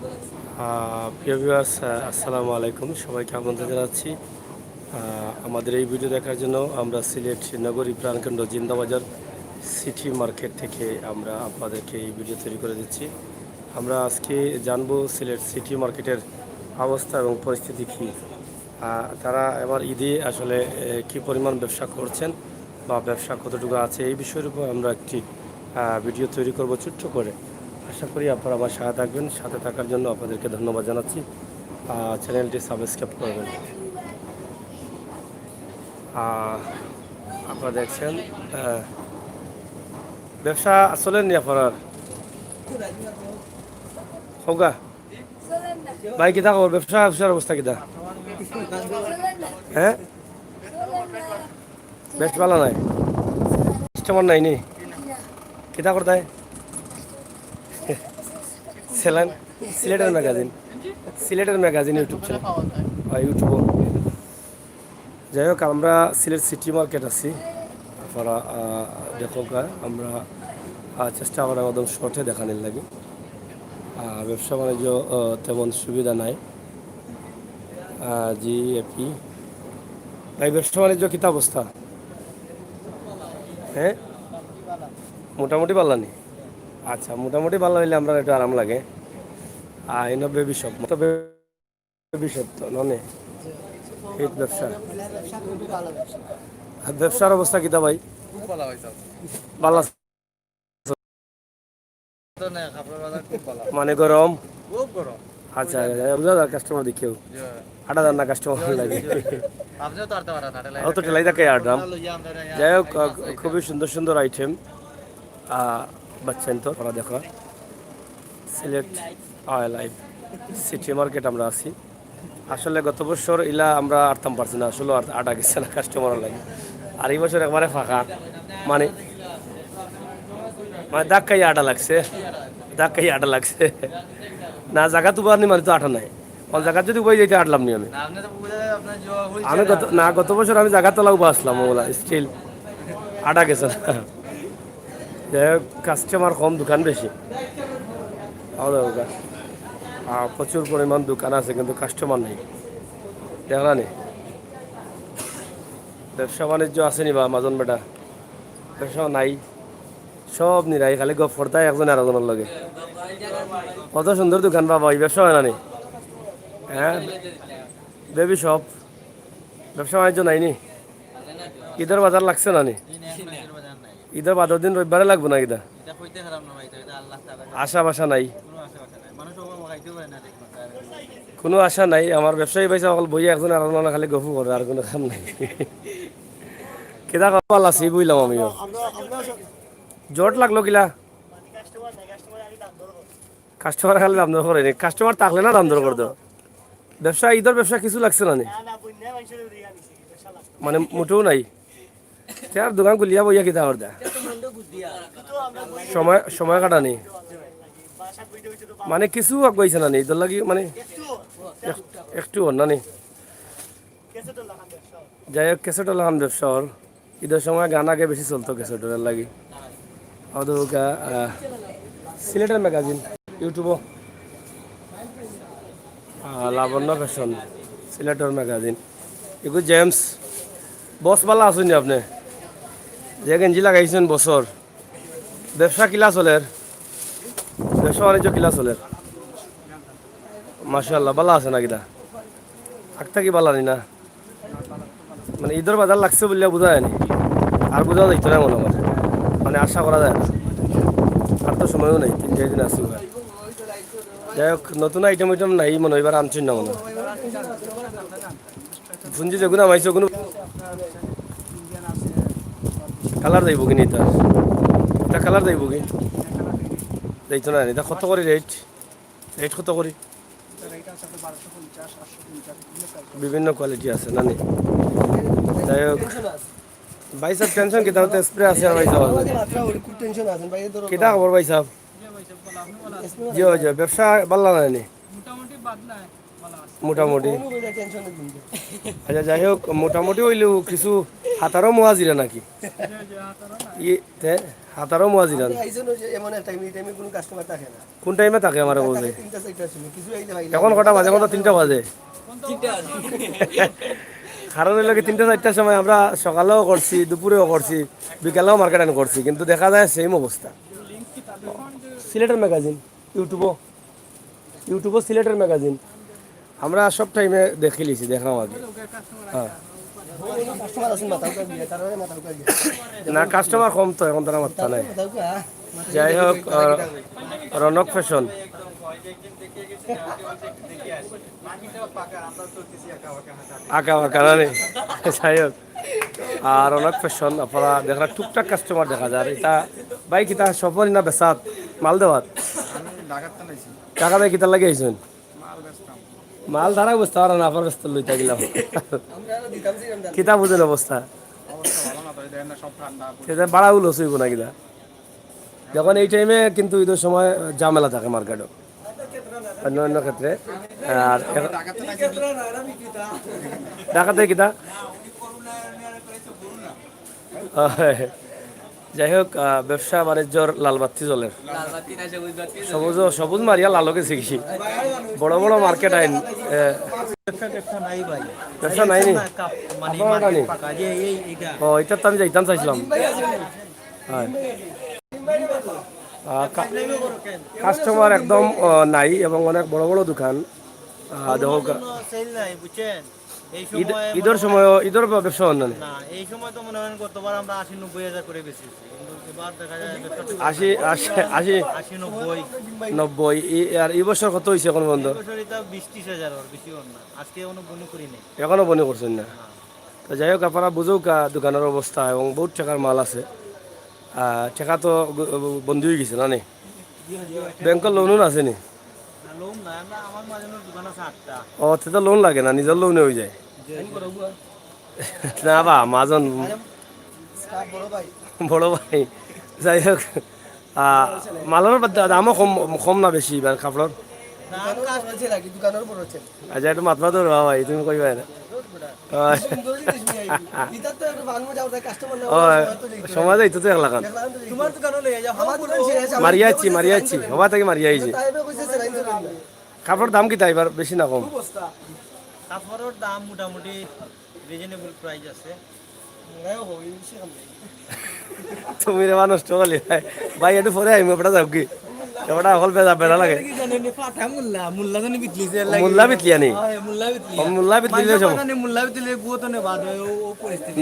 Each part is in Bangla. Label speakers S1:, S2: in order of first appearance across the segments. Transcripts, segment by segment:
S1: প্রিয় ভিউয়ার্স, আসসালামু আলাইকুম, সবাইকে আমন্ত্রণ জানাচ্ছি আমাদের এই ভিডিও দেখার জন্য। আমরা সিলেট নগরী প্রাণকেন্দ্র জিন্দাবাজার সিটি মার্কেট থেকে আমরা আপনাদেরকে এই ভিডিও তৈরি করে দিচ্ছি। আমরা আজকে জানবো সিলেট সিটি মার্কেটের অবস্থা এবং পরিস্থিতি কী। তারা এবার ঈদে আসলে কী পরিমাণ ব্যবসা করছেন বা ব্যবসা কতটুকু আছে, এই বিষয়ের উপর আমরা একটি ভিডিও তৈরি করব ছোট্ট করে। আশা করি আপনারা আমার সাথে থাকবেন। সাথে থাকার জন্য আপনাদেরকে ধন্যবাদ জানাচ্ছি। চ্যানেলটি সাবস্ক্রাইব করবেন। আপনারা দেখছেন ব্যবসা চলেন নি আপনার হোগা ভাই, কিতা খবর? ব্যবসার অবস্থা কিতা? হ্যাঁ, বেশ ভালো নাই, কাস্টমার নাই নি? কিতা করতায় সেলেন? সিলেটের ম্যাগাজিন ইউটিউব চ্যানেল, ইউটিউব। যাই হোক, আমরা সিলেট সিটি মার্কেট আছি। আপনারা দেখো, আমরা চেষ্টা করা একদম শর্টে দেখানোর লাগে। ব্যবসা বাণিজ্য তেমন সুবিধা নাই। জিএপি ভাই, ব্যবসা বাণিজ্য কিতা অবস্থা? হ্যাঁ, মোটামুটি পাল্লানি। আচ্ছা, মোটামুটি ভালো হইলে আমরা একটু আরাম লাগে। এনে বেবি শপ, তো বেবি শপ তো ননে হিট ব্যবসা। ব্যবসার অবস্থা কিতা ভাই? ভালো আছে? মানে গরম? আচ্ছা, বুঝা যায় কাস্টমার দেখেও আটা দান না কাস্টমার লাগে। তো ঠেলাই থাকে আর দাম। যাই হোক, খুবই সুন্দর সুন্দর আইটেম বাচ্চান তো ওরা দেখা। সিলেট লাইভ সিটি মার্কেট আমরা আছি। আসলে গত বছর ইলা আমরা আটতাম পারছি না, আসলে আটা গেছে না কাস্টমার লাগে। আর এই বছর একবারে ফাঁকা, মানে মানে ধাক্কাই আটা লাগছে, ধাক্কাই আটা লাগছে না। জায়গা তো পারনি, মানে তো আটা নাই। জায়গা যদি বই যেতে আটলাম নি আমি। আমি গত বছর আমি জায়গা তোলা উবা আসলাম, ওগুলা স্টিল আটা গেছে না। যাই হোক, কাস্টমার কম, দোকান বেশি। প্রচুর পরিমাণ দোকান আছে কিন্তু কাস্টমার নেই, দেখলা নি? ব্যবসা বাণিজ্য আসেনি বা মাজন বেটা? ব্যবসা নাই, সব নিরাই, খালি গপ করতায় একজন আর একজনের লগে। কত সুন্দর দোকান বাবা, এই ব্যবসা হয় না নি? হ্যাঁ, বেবি শপ। ব্যবসা বাণিজ্য নাই নি? ঈদের বাজার লাগছে না নি? ঈদের বাজার দিন রবিবারে লাগবো না? ঈদা আশা বাসা নাই, কোনো আশা নাই। আমার ব্যবসায়ী পয়সা অকল বই একজন আর খালি গফু করে, আর কোনো কাম নাই। কেদা কপাল আছে বুঝলাম আমিও। জট লাগলো কিলা? কাস্টমার খালি দাম দর করে, কাস্টমার থাকলে না দাম দর করে দাও। ব্যবসা, ঈদের ব্যবসা কিছু লাগছে না নি? মানে মোটেও নাই। আর দোকান খুলিয়া বইয়া কিতা করে দেয়? সময় সময় কাটানি, মানে কিছু আগাইছে না নি ঈদের লাগি? মানে একটু না নি? যাই হোক, ক্যাসেটল লাগান ব্যবসা ওর। ঈদের সময় গান আগে বেশি চলতো ক্যাসেটের লাগি। সিলেটের ম্যাগাজিন ইউটিউবও, লাবণ্য ফ্যাশন, সিলেটের ম্যাগাজিন, এগুলো জেমস। বস পাল্লা আসুন আপনি, যে গেঞ্জি লাগাইছেন বছর। ব্যবসা কিলা চলের? ব্যবসা বাণিজ্য কিলা চলের? মাশাআল্লাহ, ভালো আছে না কিনা? আগটা কি ভালো নি না? মানে ঈদের বাজার লাগছে বললে বোঝা যায়নি, আর বোঝা যাইতো না মনে হয়, মানে আশা করা যায় না। আর তো সময়ও নেই, 3-4 দিন আসি। যাই হোক, নতুন আইটেম নাই মনে হয়, এবার আনছেন না মনে হয়। পুঞ্জি যেগুলো আমাইছে ওগুলো কালার যাইব কি? নিতা এটা কালার যাইব কি? যাইতো না। এটা কত করে রেট? রেট কত করে? বিভিন্ন কোয়ালিটি আছে না নি? যাই হোক, ভাই সাহেব টেনশন কিতা হতে? স্প্রে আছে আর ভাই সাহেব কিতা খবর ভাই সাহেব? জি জি, ব্যবসা ভালো না নি? মোটামুটি আচ্ছা যাই হোক মোটামুটি হইলেও কিছু হাতারও মোয়াজিরা নাকি হাতারও মোয়াজিরা কোন টাইমে থাকে আমার বলছে এখন কটা বাজে এখন তো 3টা বাজে কারণ হইল কি 3টা 4টার সময় আমরা সকালেও করছি দুপুরেও করছি বিকালেও মার্কেট করছি কিন্তু দেখা যায় সেম অবস্থা সিলেটের ম্যাগাজিন ইউটিউবও সিলেটের ম্যাগাজিন আমরা সব টাইমে দেখে লিছি দেখলাম আগে হ্যাঁ না কাস্টমার কম তো এখন তারা মাত্রা নাই যাই হোক রনক ফ্যাশন আঁকা বাঁকা না নেই যাই হোক আর রনক ফ্যাশন আপনারা দেখা টুকটাক কাস্টমার দেখা যায় এটা বাইক এটা সফল না বেসাত মাল দেওয়াত টাকা দেয় কিতার লাগে আইসেন মাল ধারা বুঝতে পারে না আপনার ব্যস্ত লইতে গেলাম কিতা বুঝেন অবস্থা সেটা বাড়াগুলো হইব না কিনা যখন এই টাইমে কিন্তু ঈদের সময় ঝামেলা থাকে মার্কেটও অন্য অন্য ক্ষেত্রে আর ঢাকাতে কিতা যাই হোক ব্যবসা বাণিজ্যর লালবাতি জলের সবুজ মারিয়া লালকে শিখছি বড় বড় মার্কেট আইন ব্যবসা নাই নি ও এটার তো আমি যাইতাম চাইছিলাম কাস্টমার একদম নাই এবং অনেক বড় বড় দোকান ঈদের সময় ঈদের ব্যবসা অন্যান্য
S2: এই সময় তো মনে হয় গতবার আমরা 80-90 হাজার করে বেশি এবার দেখা যায়
S1: 90 আর এই বছর কত হয়েছে এখন বন্ধ
S2: 20-30 হাজার বেশি না আজকে এখনো বনি করি নাই
S1: এখনো বনি করছেন না তো যাই হোক আপনারা বুঝুক দোকানের অবস্থা এবং বহুত টাকার মাল আছে টাকা তো বন্ধ হয়ে গেছে না নি ব্যাংকের লোনও আছে নি ও সেটা লোন লাগে না নিজের লোনে হয়ে যায় না বা মাজন বড় ভাই যাই হোক মালের দামও কম কম না বেশি এবার কাপড়ের আচ্ছা একটু মাথা তো রা ভাই তুমি কইবা না সমাজ এইতো তো এলাকান মারিয়াছি হবা থেকে মারিয়াইছি কাপড়ের দাম কি তাই এবার বেশি না কম
S2: কাপড়ের দাম মোটামুটি রিজনেবল প্রাইস আছে
S1: তুমি রে মানুষ চলে ভাই একটু পরে আইমু আপনারা যাও কি এবারে হল বেড়া লাগে মুল্লা বিতলিয়া নেই মুল্লা বিতলিলে সব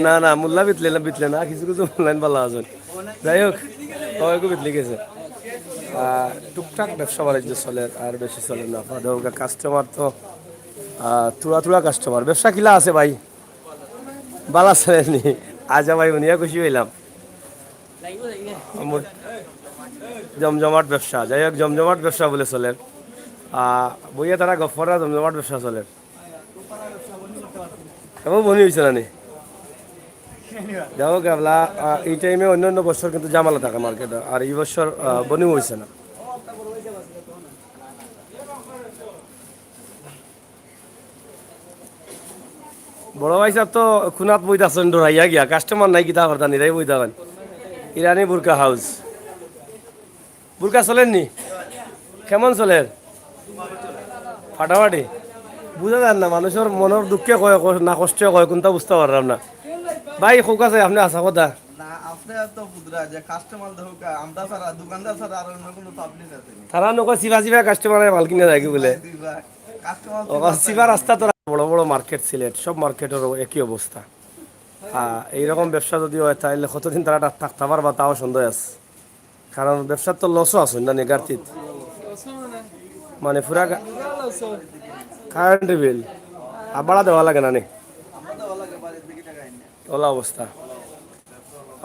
S1: না না মুল্লা বিতলে না কিছু কিছু মুল্লাইন ভালো আছেন যাই হোক সবাইকে বিতলি গেছে টুকটাক ব্যবসা বাণিজ্য চলে আর বেশি চলে না কাস্টমার তো তুড়া কাস্টমার ব্যবসা কিলা আছে ভাই বালা চলেনি আজা ভাই উনিয়া খুশি হইলাম জমজমাট ব্যবসা যাই হোক জমজমাট ব্যবসা বলে চলে বইয়া তারা গফরা জমজমাট ব্যবসা চলে এমন বনি হয়েছে না নি যাই হোক এই টাইমে অন্য বছর কিন্তু জামালা থাকে মার্কেটে আর এই বছর বনি হয়েছে না বড় ভাই সাহেব তো খুনাত বইতে আছেন ডরাইয়া গিয়া কাস্টমার নাই কিতা করতা নিরাই বইতে হন ইরানি বুরকা হাউস বুরকা চলেননি কেমন চলেন ফাটাফাটি বুঝা যান না মানুষের মনের দুঃখে কয় না কষ্টে কয় কোনটা বুঝতে পারলাম না ভাই হোক আছে আপনি আসা কথা তারা নকয় চিবা কাস্টমারের মাল কিনে যায় কি বলে চিবা রাস্তা তো বড় বড় মার্কেট সিলেট সব মার্কেটের একই অবস্থা এইরকম ব্যবসা যদি হয় তাহলে কতদিন তারা থাকতে পারবা তাও সন্দেহ আছে কারণ ব্যবসার তো লসও আছে না নেগাটিভ মানে পুরা কারেন্ট বিল আবাড়া দেওয়া লাগে না নে ওলা অবস্থা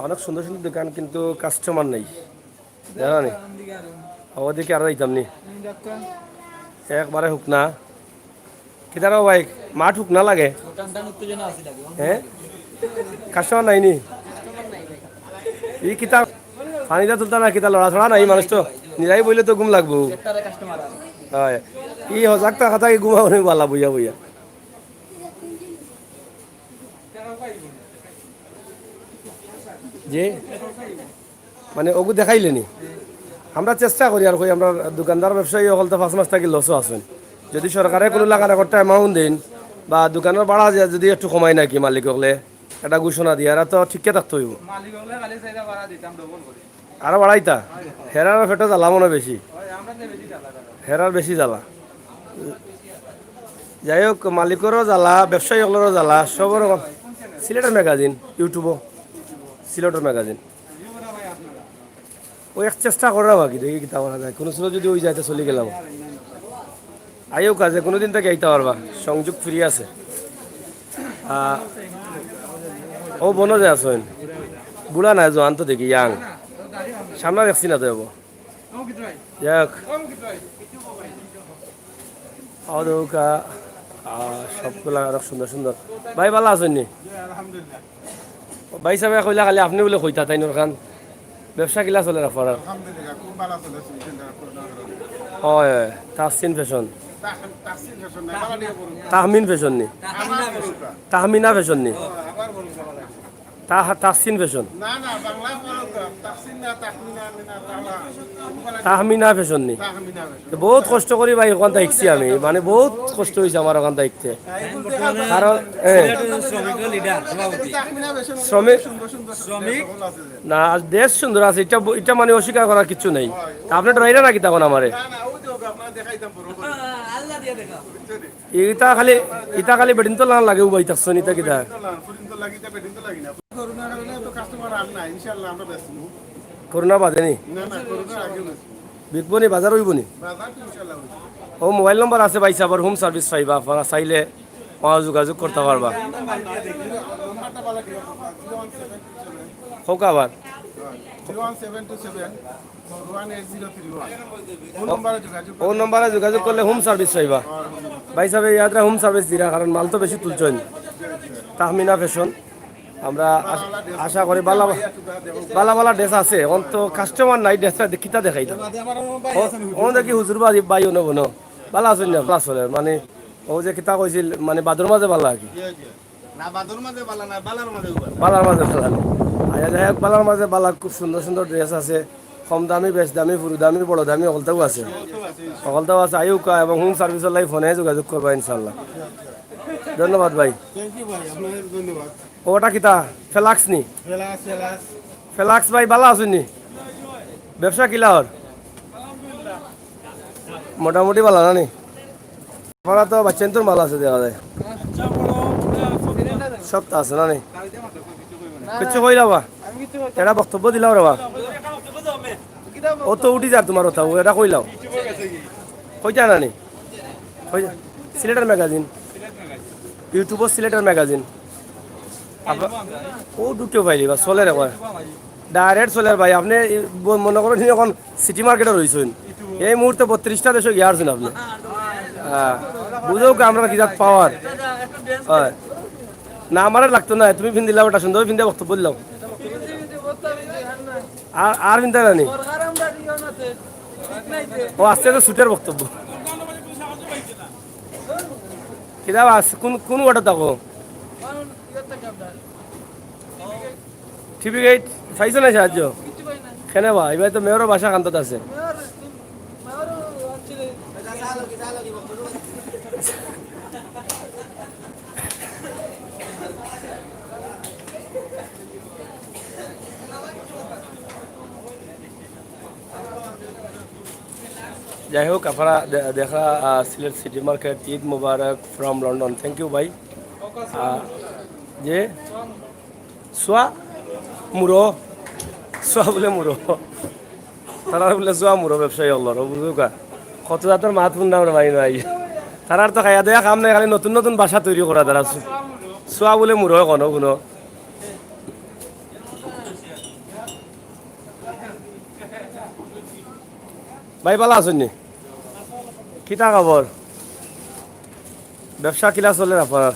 S1: অনেক সুন্দর সুন্দর দোকান কিন্তু কাস্টমার নেই জানা নি ওদিকে আরো দিতাম নি একবারে হুক না কিতারও ভাই মাঠ হুক না লাগে হ্যাঁ কাস্টমার নাইনি এই কিতাব পানিটা তুলতা না কিতা লড়া ছড়া নাই মানুষ তো নিরাই বইলে তো ঘুম লাগবো হয় ই হজাকটা কথা কি ঘুমাবো নি বালা বইয়া বইয়া যে মানে ওগু দেখাইলে নি আমরা চেষ্টা করি আর কই আমরা দোকানদার ব্যবসায়ী হল তো 5 মাস থাকি লসও আছেন যদি সরকারে কোনো লাগার একটা অ্যামাউন্ট দেন বা দোকানের ভাড়া যদি একটু কমাই নাকি মালিক হলে একটা ঘোষণা দিয়ে এরা তো ঠিককে থাকতে হইব আরো বাড়াইতা হেরার ফেটো জ্বালা মনে বেশি হেরার বেশি জ্বালা যাই হোক মালিকেরও জ্বালা ব্যবসায়ী হলেরও জ্বালা সবর সিলেটের ম্যাগাজিন ইউটিউবও সিলেটের ম্যাগাজিন ওই এক চেষ্টা করা বাকি দেখি কিতা করা যায় কোনো সময় যদি ওই যাইতে চলে গেলাম আইও কাজে কোনোদিন থেকে আইতে পারবা সংযোগ ফ্রি আছে ও বনো যে আসেন বুড়া নাই জোয়ান তো দেখি ইয়াং সামনে দেখছি না তো যাবো যাক আদৌকা সবগুলা আরো সুন্দর সুন্দর ভাই ভালো আছেন নি ভাই সাহেব কইলা খালি আপনি বলে কইতা তাই খান ব্যবসা কিলা চলে আপনার হয় হয় তাহসিন ফ্যাশন তাহমিন ফ্যাশন নি তাহমিনা ফ্যাশন নি তাহসিন ফ্যাশন তাহমিনা ফ্যাশন নি বহুত কষ্ট করি ভাই ওখান শিখছি আমি মানে বহুত কষ্ট হয়েছে আমার ওখান শিখতে কারণ শ্রমিক না দেশ সুন্দর আছে এটা এটা মানে অস্বীকার করার কিছু নেই আপনি ডরাইরা নাকি তখন আমারে ইটা খালি বেডিন তো লাগে উবাই থাকছো নিতা কিতা করোনা বাদে নি বিকবো নি বাজার হইব নি ও মোবাইল নম্বর আছে ভাই সাহেব হোম সার্ভিস পাইবা আপনারা চাইলে যোগাযোগ করতে পারবা হোক আবার ও নম্বরে যোগাযোগ করলে হোম সার্ভিস পাইবা ভাই সাহেব ইয়াদরা হোম সার্ভিস দিরা কারণ মাল তো বেশি তুলছেন তাহমিনা ফ্যাশন আমরা আশা করি বালা বালা বালা ড্রেস আছে এখন তো কাস্টমার নাই ড্রেসটা কিতা দেখাই ও দেখি হুজুর বাজি বাইও নেব ন বালা আছেন না প্লাস হলে মানে ও যে কিতা কইছিল মানে বাদর মাঝে বালা কি বালার মাঝে বালা যাই হোক বালার মাঝে বালা খুব সুন্দর সুন্দর ড্রেস আছে কম দামি বেশ দামি পুরো দামি বড় দামি অকলটাও আছে অকলটাও আছে আয়ুকা এবং হোম সার্ভিসের লাই ফোনে যোগাযোগ করবা ইনশাল্লাহ ধন্যবাদ ভাই ওটা কিতা ফেলাক্স নি ফেলাক্স ভাই ভালো আছেন নি ব্যবসা কিলা ওর মোটামুটি ভালো না নি আপনারা তো বাচ্চান তোর মাল আছে দেখা যায় সব তো আছে না নি কিছু কই যাবা এটা বক্তব্য দিলাও রে বা ও তো উঠি যা তোমার কথা এটা কইলাও কইতা না নি সিলেটের ম্যাগাজিন ইউটিউবত সিলেটের ম্যাগাজিন ও দুটো পাইলি বা চলে একবার ডাইরেক্ট চলে ভাই আপনি মনে করেন এখন সিটি মার্কেটে রয়েছেন এই মুহূর্তে 32টা দেশে গিয়াছেন আপনি হ্যাঁ বুঝেও আমরা কিতাব পাওয়ার হয় না আমার লাগতো না তুমি ফিন দিলাম ওটা সুন্দর ফিন দিয়ে বক্তব্য দিলাম আর ফিনতে নানি ও আস্তে আস্তে সুটের বক্তব্য কিতাব কোন ওটা থাকো টিভি গেট পাইছো না সাহায্য কেন বা এবার তো মেয়রের বাসা কান্তত আছে যাই হোক আপনারা দেখা Sylhet city market Eid Mubarak from London thank you ভাই যে সোয়া মুরো সোয়া বলে মুরো তারা বলে সোয়া মুরো ব্যবসায়ী হল বুঝুকা কত জাতের মাত শুনলাম রে ভাই নাই তারার তো খাইয়া দেয়া কাম নাই খালি নতুন নতুন বাসা তৈরি করা তারা সোয়া বলে মুরো কোনো কোনো ভাই ভালো আছেন নি কিতা খবর ব্যবসা কিলা চলে আপনার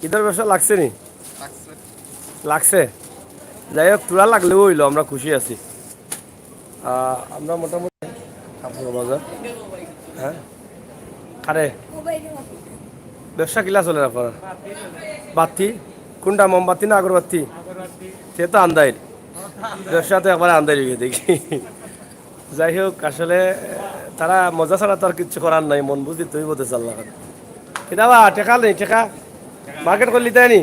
S1: ঈদের ব্যবসা লাগছে নি লাগছে যাই হোক তোরা লাগলেও হইলো আমরা খুশি আছি আমরা মোটামুটি কাপড় বাজার। হ্যাঁ, আরে ব্যবসা কিলা চলে আপনার? বাতি কোনটা, মোমবাতি না আগরবাতি? সে তো আন্দাই, ব্যবসা তো একবারে আন্দাই গিয়ে দেখি। যাই হোক, আসলে তারা মজা ছাড়া তো আর কিচ্ছু করার নাই, মন বুঝি তুই বলতে চাল্লা কিতাবা টেকা নেই, টেকা মার্কেট করলি তাই নি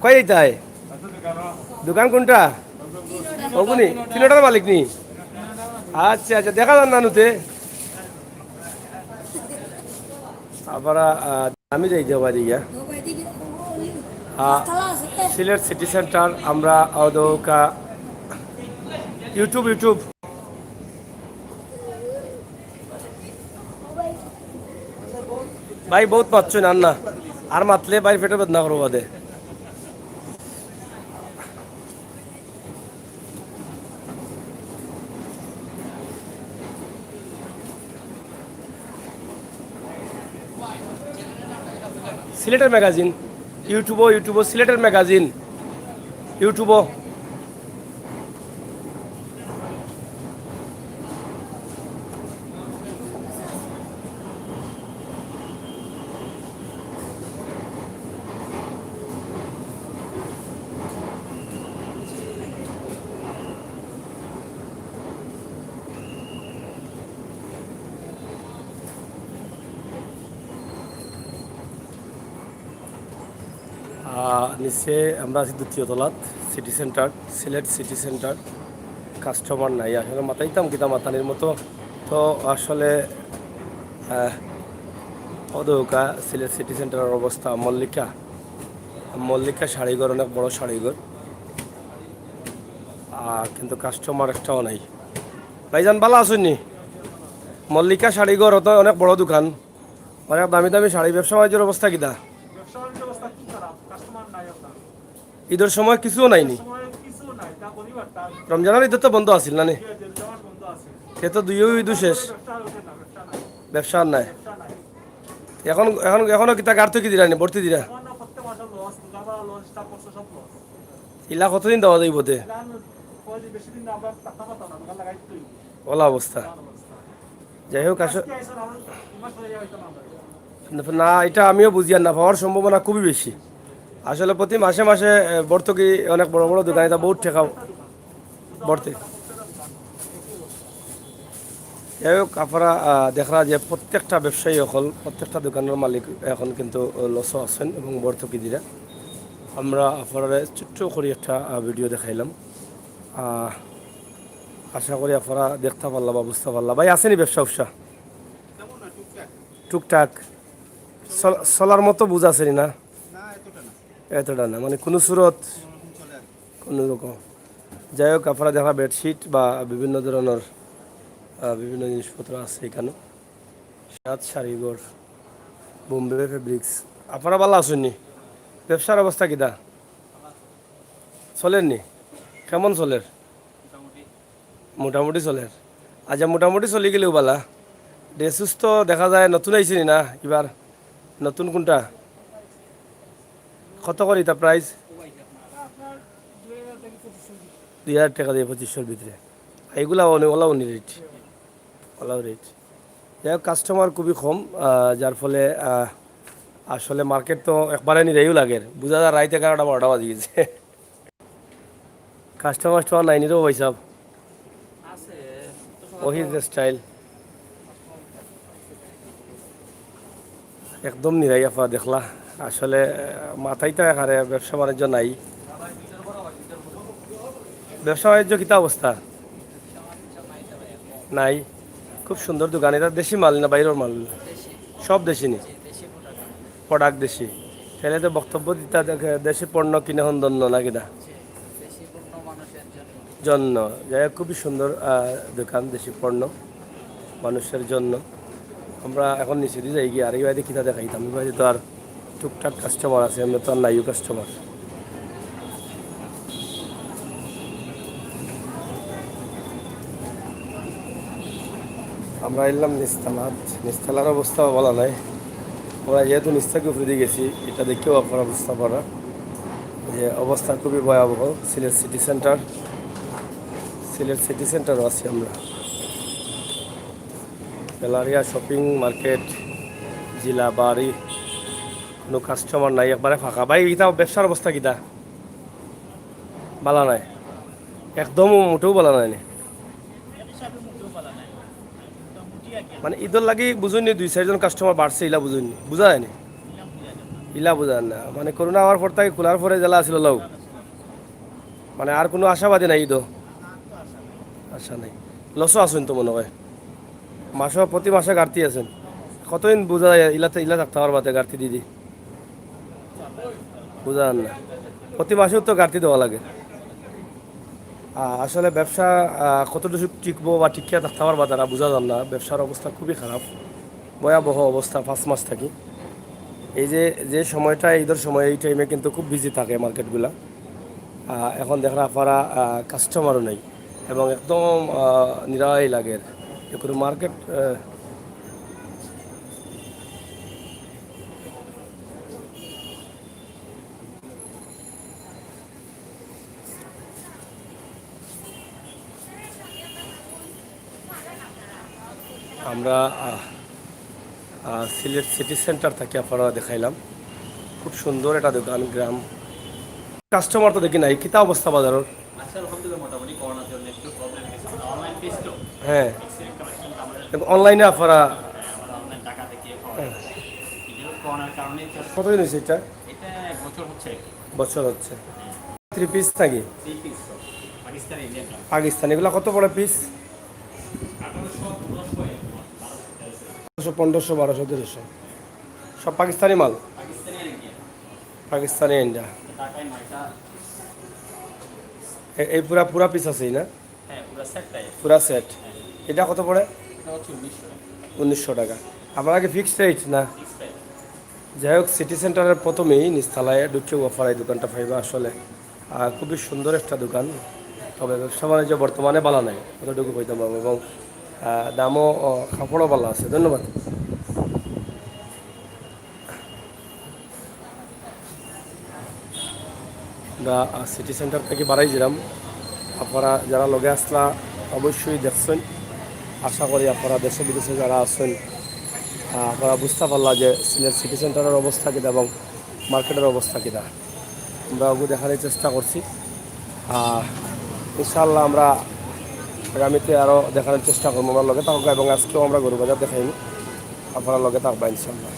S1: কই তাই দোকান কোনটা? ওগুনি তিনটার মালিক নি? আচ্ছা আচ্ছা, দেখা যান না নুতে আপনারা। আমি যাই যাবারি গিয়া সিলেট সিটি সেন্টার। আমরা অদৌকা ইউটিউব ইউটিউব ভাই বহুত মাতছেন আর না, আর মাতলে ভাই পেটে বেদনা করবো বাদে। সিলেটের ম্যাগাজিন ইউটিউবও সিলেটের ম্যাগাজিন ইউটিউবও। নিচে আমরা আছি দ্বিতীয় তলাত, city centre, Sylhet city centre. Customer নাই আসলে, মাতাইতাম কিতা মাতানির মতো। তো আসলে অদৌকা সিলেট সিটি সেন্টারের অবস্থা মল্লিকা মল্লিকা শাড়িঘর, অনেক বড় শাড়িঘর, কিন্তু কাস্টমার একটাও নাই। ভাইজান ভালো আসুননি? মল্লিকা শাড়িঘর তো অনেক বড় দোকান, অনেক দামি দামি শাড়ি। ব্যবসা বাণিজ্যের অবস্থা কিতা? ঈদের সময় কিছুও নাইনি? রমজানের ঈদের তো বন্ধ আছিল না নি? সে তো দুই ঈদও শেষ, ব্যবসা আর নাই। এখন এখন এখনো কিতা গাড় তো কি দিলা নি, ভর্তি দিলা? ইলা কতদিন দেওয়া যাইব তে? ওলা অবস্থা। যাই হোক না, এটা আমিও বুঝি আর না, পাওয়ার সম্ভাবনা খুবই বেশি। আসলে প্রতি মাসে মাসে ভর্তুকি অনেক বড় বড় দোকানে তা বহুত ঠেকা ভর্তি। যাই হোক, আপনারা দেখা যে প্রত্যেকটা ব্যবসায়ী হল, প্রত্যেকটা দোকানের মালিক এখন কিন্তু লসও আছেন এবং ভর্তুকি দিরা। আমরা আপনারা ছোট্ট করে একটা ভিডিও দেখাইলাম, আশা করি আপনারা দেখতে পারলাম বা বুঝতে পারলাম। ভাই আসেনি ব্যবসা উৎসা? টুকটাক চলার মতো বুঝ আসেনি না? এতটা না, মানে কোনো সুরত কোনো রকম। যাই হোক, আপনারা দেখা বেডশিট বা বিভিন্ন ধরনের বিভিন্ন জিনিসপত্র আছে এখানে। সাত শাড়িঘর, বোম্বে ফেব্রিক্স। আপনারা ভালো আসেননি? ব্যবসার অবস্থা কিটা চলেননি? কেমন চলের? মোটামুটি চলের। আচ্ছা, মোটামুটি চলি গেলেও বালা ড্রেসুস তো দেখা যায় নতুন আইসিনি না এবার? নতুন কোনটা কত করি তা প্রাইস? 2000 টাকা দিয়ে 2500 ভিতরে। এইগুলা ওলা উনি রেট, ওলাও রেট। যাই হোক, কাস্টমার খুবই কম, যার ফলে আসলে মার্কেট তো একবারে নিরেও লাগে, বোঝা যায় রাইতে 11টা 12টা বাজি গেছে। কাস্টমার তো নাই নিরেও ভাই সাহেব, ওহি স্টাইল একদম নিরাই। আপা দেখলা আসলে মাথায় তো এখানে ব্যবসা বাণিজ্য নাই। ব্যবসা বাণিজ্য কিতা অবস্থা? নাই। খুব সুন্দর দোকান। এটা দেশি মাল না বাইরের মাল? সব দেশি নি, প্রোডাক্ট দেশি। তাহলে তো বক্তব্য দিতা দেশি পণ্য কিনে হন দন্য না কিনা জন্য। যাই হোক, খুবই সুন্দর দোকান, দেশি পণ্য মানুষের জন্য। আমরা এখন নিচে দিয়ে যাই গিয়ে আর এই বাড়িতে কিতা দেখাইতাম। এই বাড়িতে তো আর টুকটাক কাস্টমার আছে, আমরা তো আর নাইও কাস্টমার। আমরা এলাম নিস্তালাত। নিস্তালার অবস্থা বলা নাই, আমরা যেহেতু নিচ থেকে উপরে দিয়ে গেছি, এটা দেখেও আপনারা বুঝতে পারা যে অবস্থা খুবই ভয়াবহ। Sylhet city centre Sylhet city সেন্টারও আছি আমরা। বেলারিয়া শপিং মার্কেট, জিলা বাড়ি, কোনো কাস্টমার নাই, একবারে ফাঁকা। ভাই ইটা ব্যবসার অবস্থা কিটা? বালা নাই, একদম মোটেও বালা নাই নি। মানে ঈদের লাগি বুঝুননি 2-4জন কাস্টমার বাড়ছে, ইলা বুঝুননি, বুঝা যায়নি, ইলা বুঝান না। মানে করোনা হওয়ার পর থেকে খোলার পরে জেলা আসছিল লোক, মানে আর কোনো আশাবাদী নাই ঈদও, আশা নাই। লসও আসুন তো মনে হয়, প্রতি মাসে ঘাটতি আছেন। কতদিন বোঝা যায় ইলাতে ইলা থাকতে পারবাতে ঘাটতি দিদি, বুঝা যান না। প্রতি মাসেও তো ঘাটতি দেওয়া লাগে। আসলে ব্যবসা কতটুকু টিকবো বা টিকিয়ে থাকতে পারবা তারা বোঝা যান না। ব্যবসার অবস্থা খুবই খারাপ, ভয়াবহ অবস্থা। 5 মাস থাকি এই যে যে সময়টা ঈদের সময়, এই টাইমে কিন্তু খুব বিজি থাকে মার্কেটগুলা। এখন দেখেন আপনারা কাস্টমারও নেই এবং একদম নিরাই লাগে কোনো মার্কেট। আমরা সিলেট সিটি সেন্টার থেকে আপনারা দেখাইলাম, খুব সুন্দর একটা দোকান, গ্রাম। কাস্টমার তো দেখি নাই, কিতা অবস্থা বাজারের?
S3: আচ্ছা আলহামদুলিল্লাহ মোটামুটি করোনার জন্য একটু প্রবলেম গেছে অনলাইন পেজ তো
S1: হ্যাঁ,
S3: ম্যাক্সিমাম কালেকশনটা আমরা
S1: অনলাইনে আপনারা
S3: আমরা অনলাইন টাকা থেকে পাওয়া যায় কিন্তু করোনার কারণে
S1: কতদিন হয়েছে এটা?
S3: এটা এক বছর হচ্ছে
S1: বছর হচ্ছে। 3 পিস নাকি?
S3: 3 পিস পাকিস্তানি ইন্ডিয়ান
S1: পাকিস্তানি এগুলো কত পড়ে পিস? 1500, 1200, 1300 সব পাকিস্তানি মাল?
S3: পাকিস্তানি আর ইন্ডিয়ান
S1: পাকিস্তানি ইন্ডিয়া।
S3: টাকায় নয়টা
S1: এই পুরা পুরা পিস আছেই না?
S3: হ্যাঁ পুরো সেটটাই
S1: পুরা সেট। এটা কত পড়ে?
S3: এটা হচ্ছে
S1: 1900 টাকা। আপনারা কি ফিক্সড রেট না?
S3: 1900
S1: যাই হোক, সিটি সেন্টারের প্রথমেই নিচতলায় ঢুকে অফার এই দোকানটা পাইবা। আসলে খুবই সুন্দর একটা দোকান, তবে ব্যবসা বাণিজ্য বর্তমানে ভালো নাই, কতটুকু কইতে পারবো। এবং দামও কাপড়ও ভালো আছে। ধন্যবাদ। আমরা সিটি সেন্টার থেকে বাড়াইছিলাম। আপনারা যারা লগে আসলা অবশ্যই দেখছেন। আশা করি আপনারা দেশে বিদেশে যারা আছেন আপনারা বুঝতে পারলা যে সিলেট সিটি সেন্টারের অবস্থা কীটা এবং মার্কেটের অবস্থা কীটা। আমরা ওগুলো দেখার চেষ্টা করছি। ইনশাআল্লাহ আমরা আগামীতে আরও দেখানোর চেষ্টা করবো। আমরা লগে থাকবো এবং আজকেও আমরা গরু বাজার দেখাইনি, আপনারা লগে থাকবা ইনশাআল্লাহ।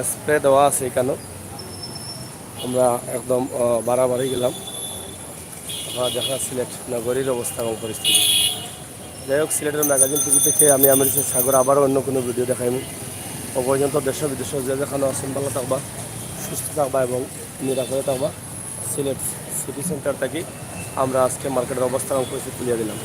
S1: স্প্রে দেওয়া আছে এখানেও। আমরা একদম বাড়াবাড়ি গেলাম। আপনারা দেখা সিলেট নগরীর অবস্থা এবং পরিস্থিতি। যাই হোক, সিলেটের ম্যাগাজিন টিভি থেকে আমি আমিরুল সাগর আবারও অন্য কোনো ভিডিও দেখাইনি। ও পর্যন্ত দেশ বিদেশে যে যেখানে আছেন ভালো থাকবা, সুস্থ থাকবা এবং নিরাপদে থাকবা। সিলেট সিটি সেন্টার থেকে আমরা আজকে মার্কেটের অবস্থা এবং পরিস্থিতি তুলে দিলাম।